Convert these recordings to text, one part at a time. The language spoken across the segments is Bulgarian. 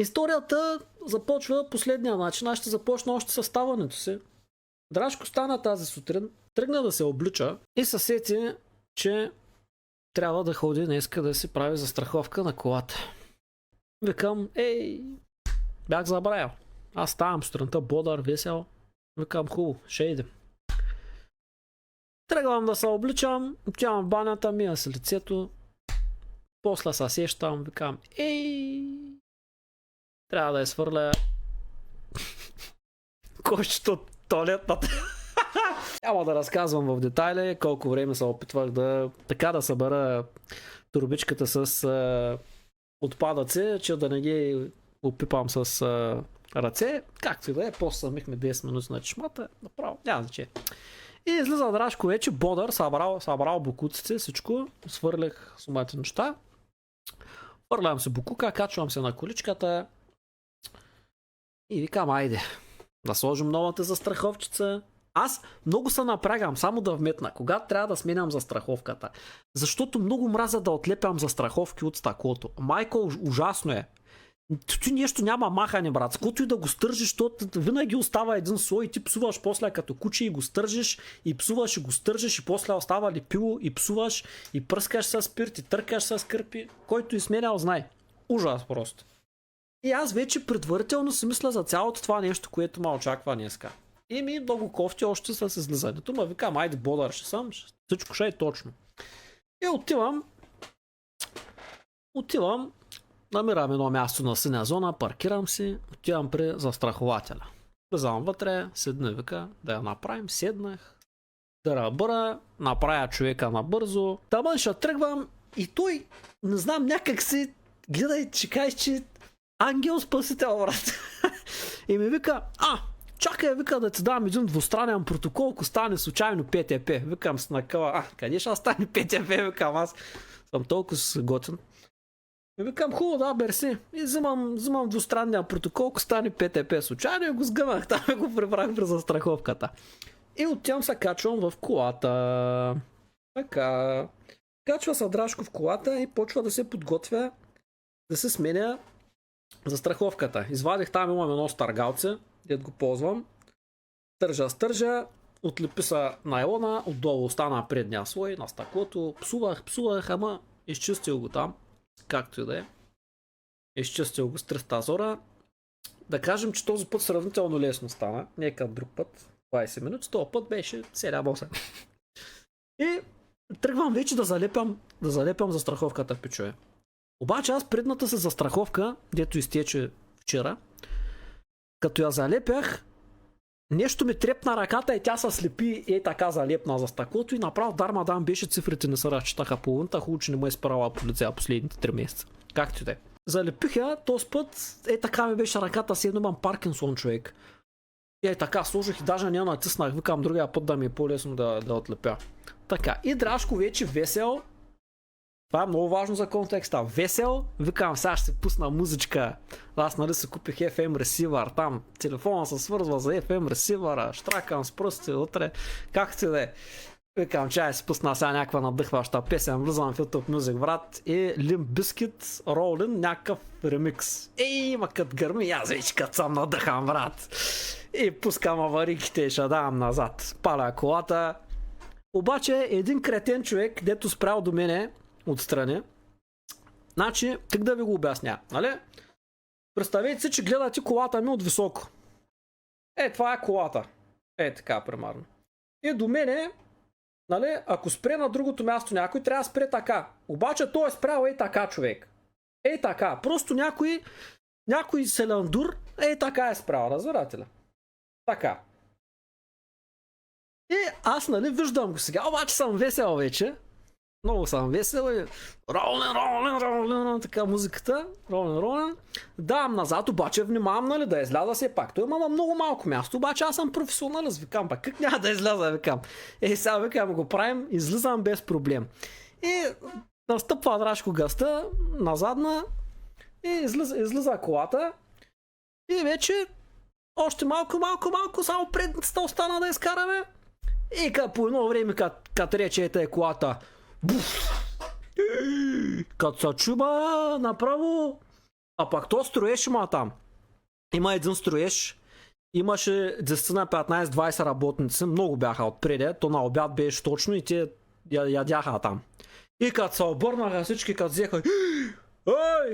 Историята започва последния начин. Аз ще започна още със ставането си. Драшко стана тази сутрин, тръгна да се облича и се сети, че трябва да ходи днеска да си прави застраховка на колата. Викам, бях забравял. Аз ставам сутринта бодър, весел. Викам, хубаво, ще идем. Тръгвам да се обличам, отивам в банята, мия си лицето. После се сещам, викам, трябва да я свърля кошчето от туалетната. Няма да разказвам в детайли колко време се опитвах да събера турбичката с отпадъци, че да не ги опипам с ръце. Както и да е, после самихме 10 минути на чешмата. Направо, няма значение. И излиза Драшко вече, бодър, събрал букуците, всичко, свърлях сумата неща. Хвърлям се букука, качвам се на количката и викам, айде, да сложим новата застраховчица. Аз много се напрягам, само да вметна, когато трябва да сменям застраховката. Защото много мразя да отлепям застраховки от стъклото. Майко, ужасно е. Ти нещо няма махане, брат. Ското и да го стържиш, защото винаги остава един слой и ти псуваш после като куче и го стържиш, и псуваш и го стържиш, и после остава лепило и псуваш, и пръскаш с спирт, и търкаш с кърпи. Който и сменял, знай. Ужас просто. И аз вече предварително си мисля за цялото това нещо, което ме очаква днеска. И ми много кофти още с излизането. Ма викам, айде бодър ще съм, всичко ще е точно. И отивам, намирам едно място на синя зона, паркирам си, отивам при застрахователя. Влизам вътре, седна, вика, да я направим, седнах, да ръбъра, направя човека набързо, тамън ще тръгвам и той, не знам, някак си гледай, че кажеш, че ангел спасител, брат. И ми вика, чакай, вика, да ти дам един двустранен протокол, ако стане случайно ПТП. Викам с накъла, къде ще стане ПТП, викам, аз съм толкова готин. И викам, хубаво, да, берси. И взимам двустранния протокол, ако стане ПТП случайно и го сгънах, там и го прибрах при застраховката. И оттям се качвам в колата. Така. Качва се Драшко в колата и почва да се подготвя да се сменя застраховката. Извадих там, имам едно стъргалце, дето го ползвам. Стържа, отлепи се найлона, отдолу остана предния слой на стъклото. Псувах, ама изчистил го там. Както и да е. Изчистил го с 300 зора. Да кажем, че този път сравнително лесно стана. Нека друг път. 20 минути. Този път беше 7-8. И тръгвам вече да залепям застраховката, пичове. Обаче аз предната си застраховка, дето изтече вчера, като я залепях, нещо ми трепна ръката и тя се слепи така залепна за стъклото и направо дармадан беше, цифрите не се разчитаха половината, хубаво, че не му е спирала полиция последните 3 месеца. Както и да е. Залепих я, този път така ми беше ръката, си едно имам Паркинсон, човек. И така сложих и даже не натиснах, викам другия път да ми е по-лесно да отлепя. Така, и Драшко вече весел. Това е много важно за контекста. Весел, викам, сега ще се пусна музичка. Аз си купих FM ресивър, там телефона се свързва за FM ресивъра, штракам с пръсти утре, както и да е. Викам, че се пусна сега някаква надъхваща песен, влизам в YouTube Music, брат, и Limp Bizkit, Rollin, някакъв ремикс. Ма кът гърми, аз вече кът съм надъхан, брат. И пускам аварийките и ще давам назад. Паля колата. Обаче един кретен човек, дето спрял до мене отстрани. Значи, как да ви го обясня, нали? Представете си, че гледате колата ми от високо. Това е колата. Така, примерно. И до мене, нали, ако спре на другото място някой, трябва да спре така. Обаче той е спрял така, човек. Така. Просто някой селандур, така е спрял, разбирате ли? Така. И аз, нали, виждам го сега, обаче съм весел вече. Много съм весел и ролен, така музиката, ролен. Давам назад, обаче внимавам, нали, да изляза все пак. Той има много малко място, обаче аз съм професионалист, викам, пак как няма да изляза, викам. Сега викам, го правим, излизам без проблем. И настъпва Драшко гъста, назадна, и излиза колата. И вече още малко, само предната остана да изкараме. И по едно време, като рече колата, буф! Като се чуба направо, А пак то строеж има там. Има един строеж, имаше 10 на 15-20 работници, много бяха отпреде, то на обяд беше точно и те ядяха там. И като се обърнаха всички, като взеха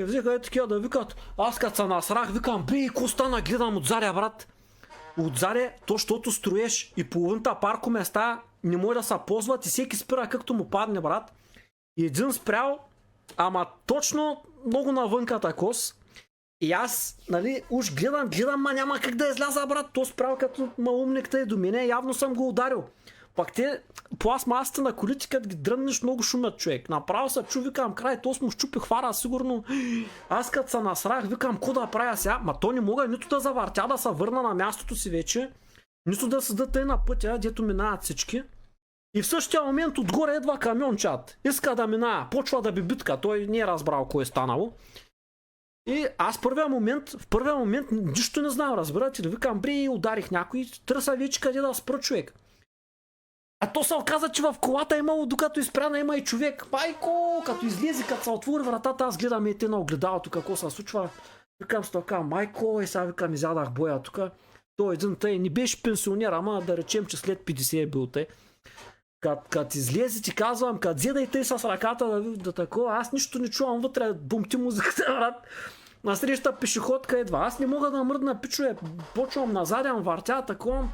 взеха такива да викат, аз като се насрах, викам, ко стана, гледам отзаря, брат. Отзаре, то, защото строеш и половината паркоместа не може да се ползват и всеки спира както му падне, брат. И един спрял, ама точно много навънка такос. И аз, нали, уж гледам, ма няма как да изляза, брат. То спрял като малумник тъй до мене, явно съм го ударил. Пак те, пластмасата на колите, като ги дръннеш, много шумят, човек. Направо се чу, викам, край, то му щупи хвара, сигурно. Аз като се насрах, викам, ко да правя сега? Ма то не мога нито да завъртя, да се върна на мястото си вече, нито да седа тъй на пътя, дето минават всички. И в същия момент отгоре едва камиончат. Иска да минава, почва да би битка, той не е разбрал кое е станало. И аз в първия момент нищо не знам, разбирате ли, викам, ударих някой, търся вече къде да спра, човек. А то се оказа, че в колата имало, докато изпряна, има и човек. Майко, като излезе, като се отвори вратата, аз гледам и те на огледалото какво се случва. Викам с така, майко, сега викам, изядах боя тук. Той един тъй, не беше пенсионер, ама да речем, че след 50 е бил тъй. Като излезе, ти казвам, като взе да и тъй с ръката да такова, аз нищо не чувам вътре, бумти музиката, брат. Насреща пешеходка едва. Аз не мога да мръдна, пичове, почвам назаден, въртя, такова.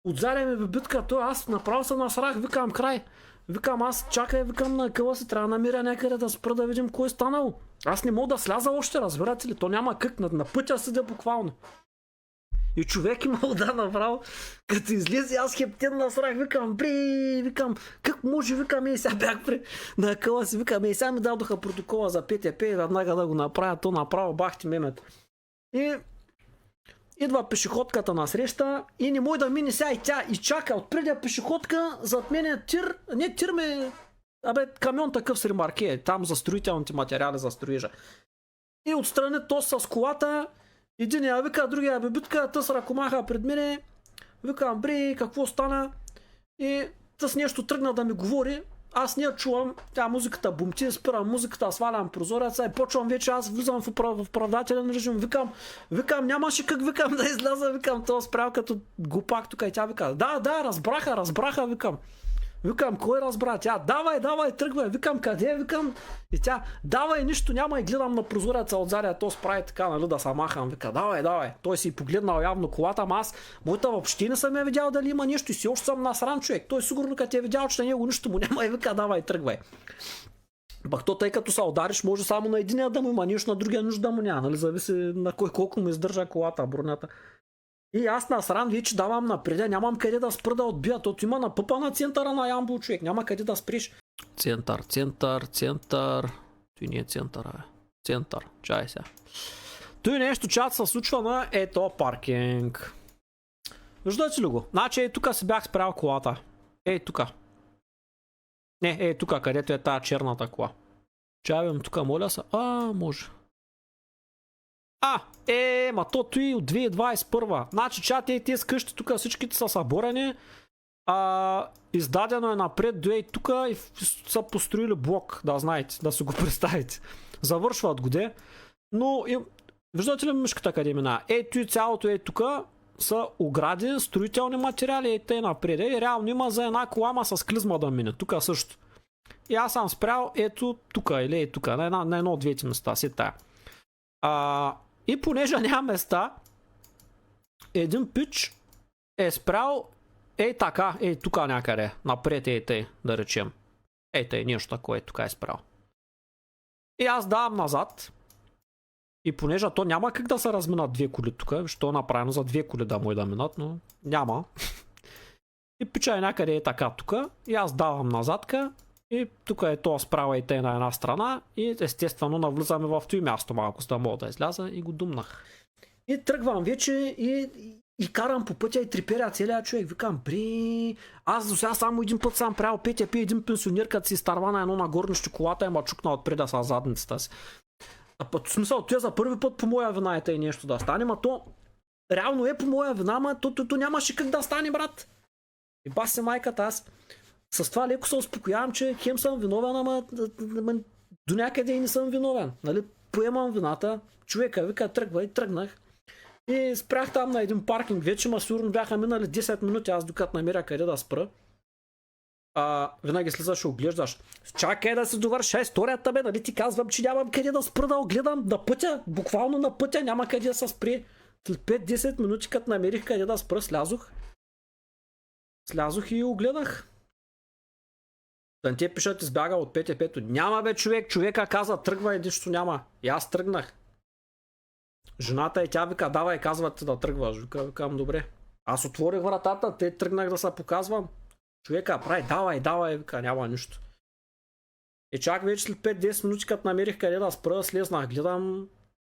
Отзаря ми битка, то аз направо се насрах, викам край. Викам аз, чакай, викам на къла си, трябва да намеря някъде да спра да видим кой е станало. Аз не мога да сляза още, разбирате ли, то няма как, на пътя седя буквално. И човек имал да направо, като излезе, аз хептен насрах, викам, викам, как може, викам, сега бях на къла си, викам, сега ми дадоха протокола за ПТП и веднага да го направя, то направо бахти мемето. И идва пешеходката на среща и не може да мине сега и тя и чака отпреди пешеходка, зад мен е тир ме, камион такъв с ремарке, там за строителните материали за строежа. И отстрани то с колата, един я вика, другия битка, тъс ръкомаха пред мене, викам, какво стана? И тъс нещо тръгна да ми говори, аз не я чувам, тя музиката бумти, спирам музиката, свалям прозореца и почвам вече, аз влизам в оправдателен режим, викам, нямаше как, викам да изляза, викам, то спрял като глупак тук и тя вика, да, разбраха, викам, кой разбра? Тя, давай, тръгвай, викам, къде, викам, и тя, давай, нищо няма и гледам на прозореца отзаря, то справи така, нали, да се махам, вика, давай, той си погледнал явно колата, ама аз, моята въобще не съм я видял дали има нещо и си още съм насран, човек, той сигурно като е видял, че на него нищо му няма и вика, давай, тръгвай. Пак то тъй като се удариш, може само на единия да му има, нещо на другия нужда да му няма, нали, зависи на кой колко му издържа колата, бронята. И аз насран вече давам напред, нямам къде да спра да отбия, тото има на пъпа на центъра на Ямбол, човек, няма къде да спреш. Център. Той не е центъра, бе. Център, чай сега. Той нещо, чат се случва на ето паркинг. Виждате ли го? Значи тук си бях спрял колата. Тук. Не, тук, където е тая черната кола. Чавам тук, моля се. Може. Ма тото и от 2021. Значи чат те с къщи тук всичките са съборени. Издадено е напред до тук и са построили блок, да знаете, да си го представите. Завършват го но виждате ли мишката къде мина? Ето и цялото тук са огради, строителни материали и напред. И реално има за една колама с клизма да мине, тук също. И аз съм спрял ето тук или тук, на едно от двете места си тая. И понеже няма места, един пич е спрял така, тук някъде, напред тъй, да речем. Тъй, нещо такова тук е спрял. И аз давам назад. И понеже то няма как да се разминат две коли тук, защото е направено за две коли да му да минат, но няма. И пича е някъде така тук, и аз давам назадка. И тук е то справа и те на една страна и естествено навлизаме в този място малко, за да мога да изляза и го думнах. И тръгвам вече и карам по пътя и треперя целият човек. Викам, аз до сега само един път съм правил ПТП, един пенсионер, като си изтарва на едно нагорнище колата и ма чукна отпреда с задницата си. В смисъл, това за първи път по моя вина и нещо да стане, ма то реално е по моя вина, ма то нямаше как да стане, брат. И баси майката, аз с това леко се успокоявам, че хем съм виновен, ама до някъде и не съм виновен. Нали? поемам вината. Човека вика, тръгва и тръгнах. И спрях там на един паркинг вече, ма сигурно бяха минали 10 минути, аз докато намеря къде да спра. Винаги слизаш и оглеждаш. Чакай да се довърша историята, бе, нали ти казвам, че нямам къде да спра да огледам на пътя, буквално на пътя, няма къде да се спре. След 5-10 минути, като намерих къде да спра, слязох и огледах. Да не те пишат, избяга от ПТП-то. Няма бе човека каза, тръгва и нищо няма. И аз тръгнах. Жената и тя вика, давай, казват да тръгваш. Викам, добре. Аз отворих вратата, те тръгнах да се показвам. Човека прави, давай, вика, няма нищо. И чак вече след 5-10 минути, като намерих къде да спра, слезнах, гледам,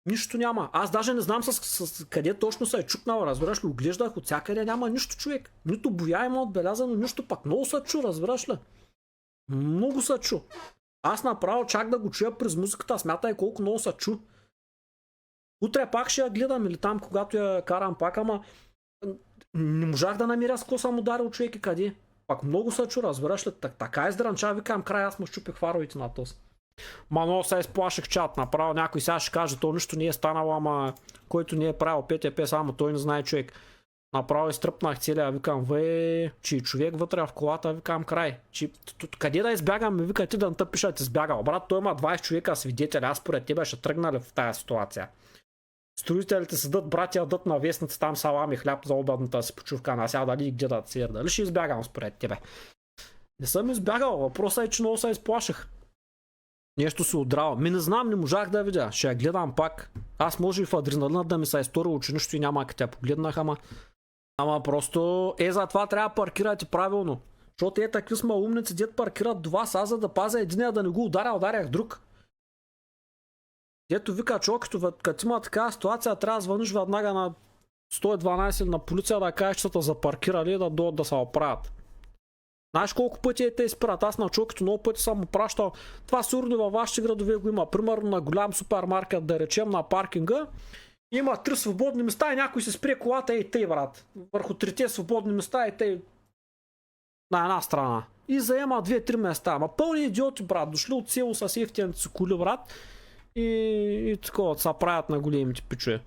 нищо няма. Аз даже не знам с къде точно се е чукнал, разбираш ли, оглеждах от всякъде, няма нищо, човек. Нито боя има отбелязано, нищо, пак много се чу, разбираш ли. Много се чу. Аз направо чак да го чуя през музиката, смятай колко много се чу. Утре пак ще я гледам или там, когато я карам пак, ама не можах да намеря с какво съм ударил човек и къде. Пак много се чу, разбираш ли? Така издранча, викам край, аз му щупих фаровите на този. Ма много се изплаших чат, направо някой сега ще каже, то нищо не е станало, ама който не е правил ПТП, само той не знае човек. Направо изтръпнах целия, викам, че човек вътре в колата, викам край. Къде да избягам, ми вика, ти да не тъпиш, да ти избягал. Брат, той има 20 човека свидетели, аз според тебе ще тръгна ли в тази ситуация. Строителите седат, братя, дадат на вестници там салами, хляб за обедната си почувка, на сега дали где да цер, дали ще избягам според тебе. Не съм избягал, въпросът е, че много се изплаших. Нещо се удрава. Не знам, не можах да видя. Ще я гледам пак. Аз може и в адреналина да ми се изторило, че нищо и няма, като я погледнах, ама просто затова трябва да паркирате правилно. Защото такива сме умници, дет паркират до вас, аз за да пазя единия да не го ударях друг. Дето вика човек, като има такава ситуация, трябва да звъниш веднага на 112 на полиция да кажеш, че са запаркирали и да дойдат да се оправят. Знаеш колко пъти те изпират? Аз на човекото много пъти съм му пращал. Това сигурно във вашите градове го има. Примерно на голям супермаркет, да речем на паркинга, има 3 свободни места и някой се спре колата и тъй, брат. Върху 3 свободни места и тъй на една страна. И заема 2-3 места. Ама пълни идиоти, брат. Дошли от село с ефтините си коли, брат. И такова, са правят на големите пичове.